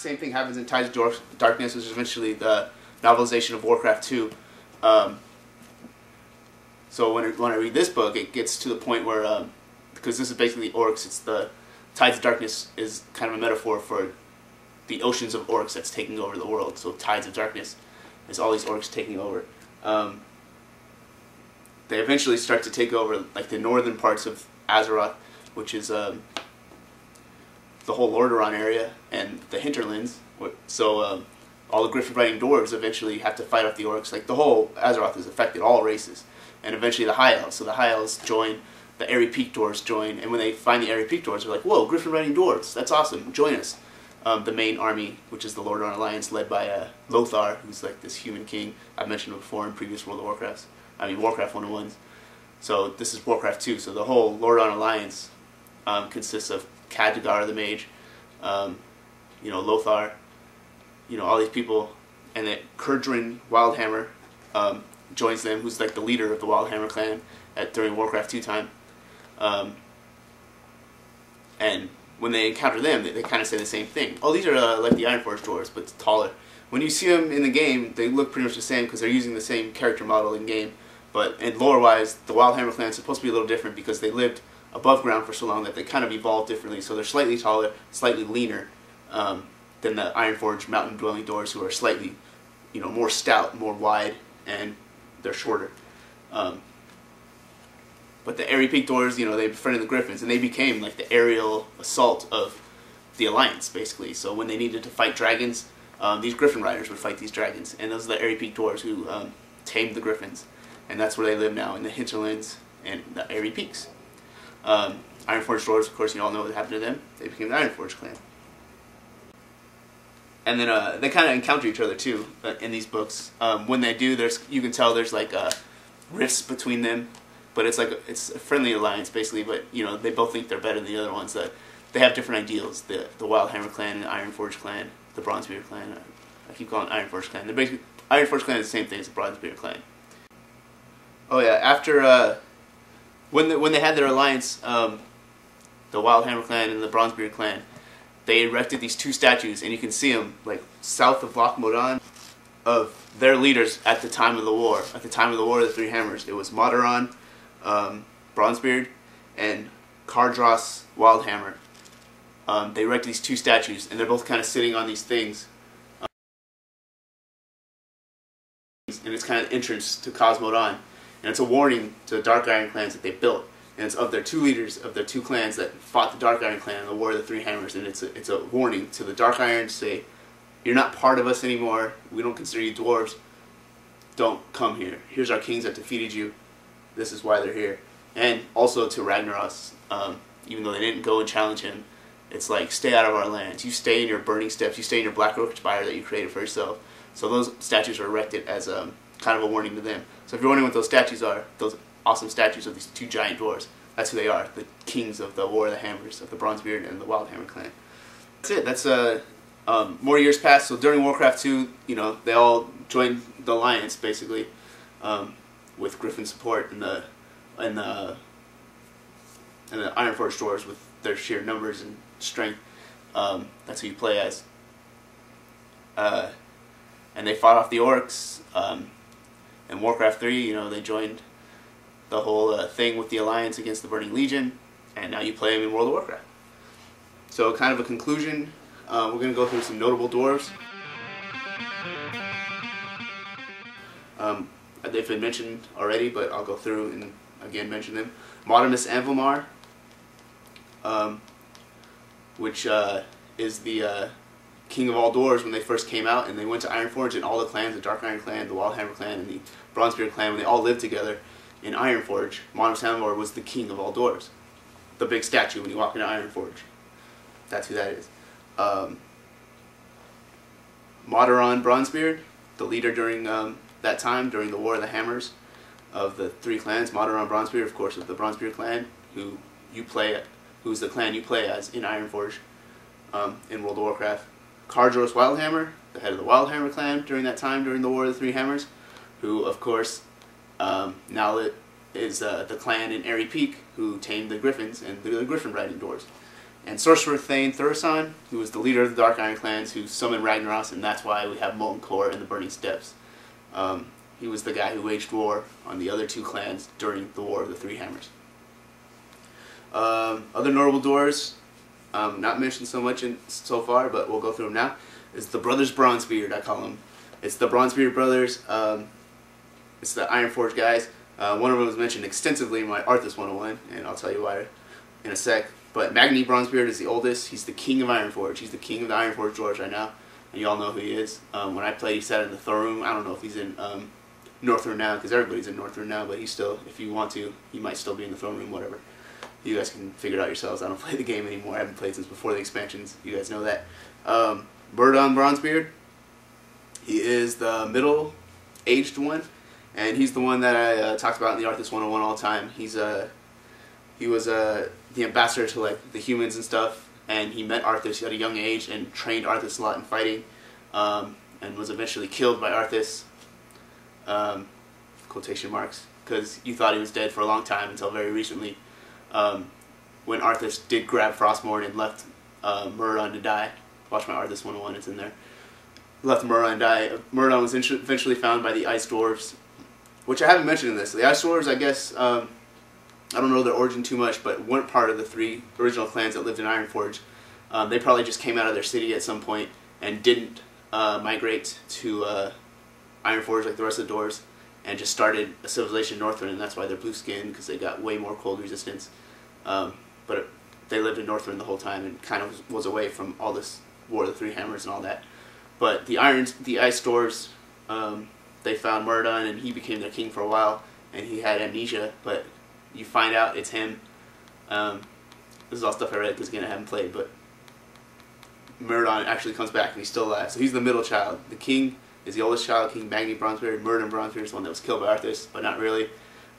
same thing happens in Tides of Darkness, which is eventually the novelization of Warcraft 2. So when I read this book, it gets to the point where, because this is basically orcs, it's the Tides of Darkness is kind of a metaphor for the oceans of orcs that's taking over the world. So Tides of Darkness is all these orcs taking over. They eventually start to take over like the northern parts of Azeroth, which is the whole Lordaeron area and the hinterlands. So all the Griffin-riding dwarves eventually have to fight off the orcs. Like the whole Azeroth is affected, all races, and eventually the High Elves. So the High Elves join, the Airy Peak dwarves join, and when they find the Airy Peak dwarves, they're like, "Whoa, Griffin-riding dwarves! That's awesome! Join us!" The main army, which is the Lordaeron Alliance, led by Lothar, who's like this human king I've mentioned before in previous World of Warcrafts. I mean Warcraft 101s. So this is Warcraft 2. So the whole Lordaeron Alliance consists of Khadgar the Mage, you know, Lothar, you know, all these people, and then Kurdrin Wildhammer joins them, who's like the leader of the Wildhammer clan during Warcraft 2 time. And when they encounter them, they kind of say the same thing. Oh, these are like the Ironforge dwarves, but taller. When you see them in the game, they look pretty much the same because they're using the same character model in game. But in lore-wise, the Wildhammer clan is supposed to be a little different because they lived above ground for so long that they kind of evolved differently. So they're slightly taller, slightly leaner than the Ironforge mountain-dwelling dwarves, who are slightly, you know, more stout, more wide, and they're shorter. But the Airy Peak dwarves, you know, they befriended the Griffins, and they became like the aerial assault of the Alliance, basically. So when they needed to fight dragons, these Griffin riders would fight these dragons, and those are the Airy Peak dwarves who tamed the Griffins, and that's where they live now, in the hinterlands and the Airy Peaks. Ironforge dwarves, of course, you all know what happened to them. They became the Ironforge clan. And then they kind of encounter each other too in these books. When they do, you can tell there's like rifts between them. But it's a friendly alliance, basically. But you know, they both think they're better than the other ones. That they have different ideals. The Wildhammer clan and the Ironforge clan, the Bronzebeard clan. I keep calling it Ironforge clan. They're basically, Ironforge clan is the same thing as the Bronzebeard clan. Oh yeah, after when they had their alliance, the Wildhammer clan and the Bronzebeard clan, they erected these two statues, and you can see them like south of Loch Modan, of their leaders at the time of the war. At the time of the War of the Three Hammers, it was Moderon, Bronzebeard, and Kardros Wildhammer. They erected these two statues, and they're both kind of sitting on these things. And it's kind of entrance to Cosmodan. And it's a warning to the Dark Iron clans that they built. And it's of their two leaders, of their two clans that fought the Dark Iron clan in the War of the Three Hammers. And it's a warning to the Dark Iron to say, you're not part of us anymore. We don't consider you dwarves. Don't come here. Here's our kings that defeated you. This is why they're here. And also to Ragnaros, even though they didn't go and challenge him, it's like, stay out of our lands. You stay in your burning steps. You stay in your Black Oak Spire that you created for yourself. So those statues are erected as kind of a warning to them. So if you're wondering what those statues are, those awesome statues of these two giant dwarves, that's who they are, the kings of the War of the Hammers, of the Bronzebeard and the Wildhammer clan. That's it. That's more years passed. So during Warcraft 2, you know, they all joined the Alliance, basically, with Griffin support and the Ironforge dwarves with their sheer numbers and strength. That's who you play as. And they fought off the orcs. In Warcraft 3, you know, they joined the whole thing with the Alliance against the Burning Legion, and now you play them in World of Warcraft. So kind of a conclusion, we're going to go through some notable dwarves. They've been mentioned already, but I'll go through and again mention them. Modimus Anvilmar, which is the king of all dwarves when they first came out, and they went to Ironforge, and all the clans, the Dark Iron clan, the Wildhammer clan, and the Bronzebeard clan, when they all lived together in Ironforge, Modimus Anvilmar was the king of all dwarves. The big statue when you walk into Ironforge. That's who that is. Moderon Bronzebeard, the leader during that time, during the War of the Hammers of the three clans. Moderon Bronzebeard, of course, of the Bronzebeard clan, who's the clan you play as in Ironforge in World of Warcraft. Kardros Wildhammer, the head of the Wildhammer clan during that time, during the War of the Three Hammers, who, of course, now is the clan in Airy Peak who tamed the Griffins and the Griffin riding dwarves. and Sorcerer Thane Thurson, who was the leader of the Dark Iron clans, who summoned Ragnaros, and that's why we have Molten Core in the Burning Steppes. He was the guy who waged war on the other two clans during the War of the Three Hammers. Other notable dwarves, not mentioned so much so far, but we'll go through them now, is the Brothers Bronzebeard, I call them. It's the Bronzebeard brothers. It's the Ironforge guys. One of them was mentioned extensively in my Arthas 101, and I'll tell you why in a sec. But Magni Bronzebeard is the oldest. He's the king of Ironforge. He's the king of the Ironforge dwarves right now, and you all know who he is. When I played, he sat in the throne room. I don't know if he's in Northrend now, because everybody's in Northrend now, but he's still, if you want to, he might still be in the throne room, whatever. You guys can figure it out yourselves. I don't play the game anymore. I haven't played since before the expansions. You guys know that. Myrddin Bronzebeard, he is the middle-aged one, and he's the one that I talked about in the Arthas 101 all the time. He was the ambassador to like the humans and stuff, and he met Arthas at a young age and trained Arthas a lot in fighting, and was eventually killed by Arthas, quotation marks, because you thought he was dead for a long time until very recently, when Arthas did grab Frostmourne and left Myrddin to die. Watch my Arthas 101, it's in there. Left Myrddin to die. Myrddin was eventually found by the Ice Dwarves, which I haven't mentioned in this. The Ice Dwarves, I guess, I don't know their origin too much, but weren't part of the three original clans that lived in Ironforge. They probably just came out of their city at some point and didn't migrate to Ironforge like the rest of the Dwarves, and just started a civilization in Northrend, and that's why they're blue skinned, because they got way more cold resistance. But they lived in Northrend the whole time and kind of was away from all this War of the Three Hammers and all that. But the Ice Dwarves, they found Myrddin, and he became their king for a while, and he had amnesia, but you find out it's him. This is all stuff I read because, again, I haven't played, but Myrddin actually comes back and he's still alive. So he's the middle child. The king is the oldest child, King Magni Bronzebeard. Myrddin Bronzebeard is the one that was killed by Arthas, but not really.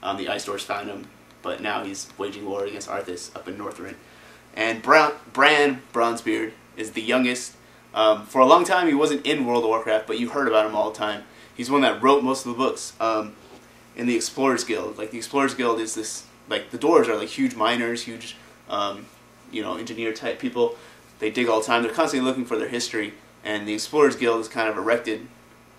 The Ice Dwarves found him, but now he's waging war against Arthas up in Northrend. And Bran Bronzebeard is the youngest. For a long time he wasn't in World of Warcraft, but you heard about him all the time. He's one that wrote most of the books in the Explorers Guild. Like, the Explorers Guild is this, like, the dwarves are like huge miners, huge, you know, engineer type people. They dig all the time. They're constantly looking for their history, and the Explorers Guild is kind of erected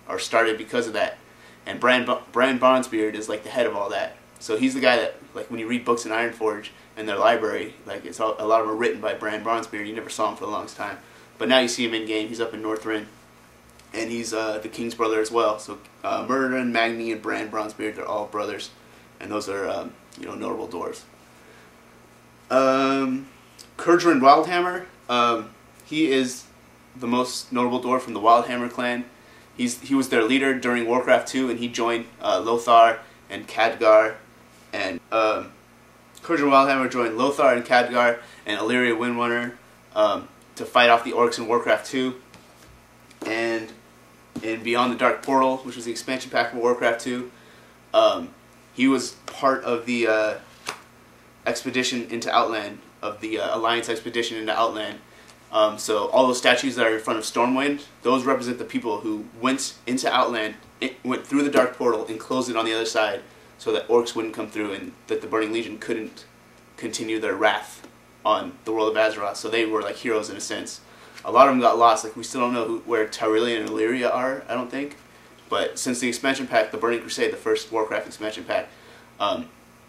or started because of that. And Bran Bronzebeard is like the head of all that. So he's the guy that, like, when you read books in Ironforge in their library, like, a lot of them are written by Bran Bronzebeard. You never saw him for the longest time, but now you see him in game. He's up in Northrend, and he's the king's brother as well. So Myrddin, Magni, and Bran Bronzebeard, they're all brothers, and those are you know, notable dwarves. Kurdrain Wildhammer, he is the most notable dwarf from the Wildhammer clan. He was their leader during Warcraft 2, and he joined Lothar and Khadgar, and Kurdrain Wildhammer joined Lothar and Khadgar and Illyria Windrunner to fight off the orcs in Warcraft 2. And in Beyond the Dark Portal, which was the expansion pack for Warcraft 2, he was part of the expedition into Outland, of the Alliance expedition into Outland. So all those statues that are in front of Stormwind, those represent the people who went into Outland, went through the Dark Portal and closed it on the other side so that orcs wouldn't come through and that the Burning Legion couldn't continue their wrath on the world of Azeroth. So they were like heroes in a sense. A lot of them got lost. Like, we still don't know where Tyrillian and Illyria are, I don't think. But since the expansion pack, the Burning Crusade, the first Warcraft expansion pack,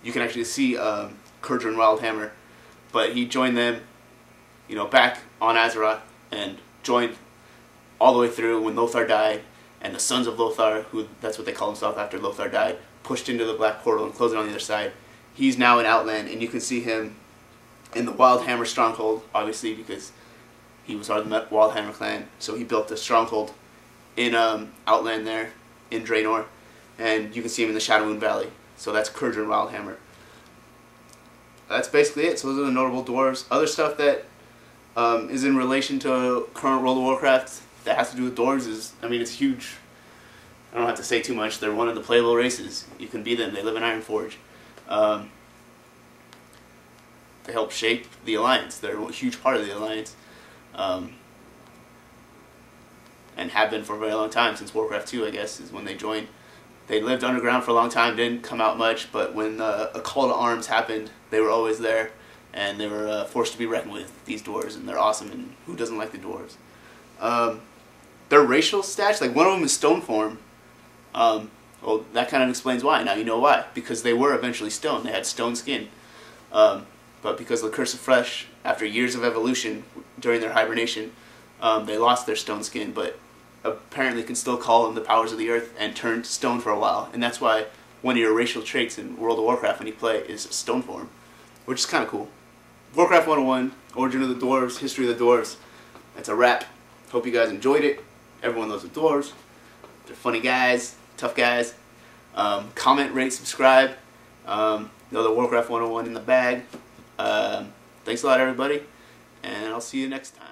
you can actually see Kurdrain Wildhammer. But he joined them, you know, back on Azeroth, and joined all the way through when Lothar died, and the Sons of Lothar, who that's what they call themselves after Lothar died, pushed into the Black Portal and closed it on the other side. He's now in Outland, and you can see him in the Wildhammer stronghold, obviously, because he was part of the Wildhammer clan, so he built a stronghold in Outland there, in Draenor, and you can see him in the Shadowmoon Valley. So that's Kurdrain Wildhammer. That's basically it. So those are the notable dwarves. Other stuff that is in relation to current World of Warcraft that has to do with dwarves is, I mean, it's huge. I don't have to say too much. They're one of the playable races. You can be them. They live in Ironforge. They help shape the Alliance. They're a huge part of the Alliance. And have been for a very long time, since Warcraft 2, I guess, is when they joined. They lived underground for a long time, didn't come out much, but when a call to arms happened, they were always there. and they were forced to be reckoned with, these dwarves, and they're awesome, and who doesn't like the dwarves? Their racial stats, like one of them is stone form. Well, that kind of explains why. Now you know why. Because they were eventually stone. They had stone skin. But because of the Curse of Flesh, after years of evolution during their hibernation, they lost their stone skin, but apparently can still call on the powers of the earth and turn to stone for a while. And that's why one of your racial traits in World of Warcraft when you play is stone form, which is kind of cool. Warcraft 101, Origin of the Dwarves, History of the Dwarves. That's a wrap. Hope you guys enjoyed it. Everyone loves the dwarves. They're funny guys, tough guys. Comment, rate, subscribe. Another Warcraft 101 in the bag. Thanks a lot, everybody, and I'll see you next time.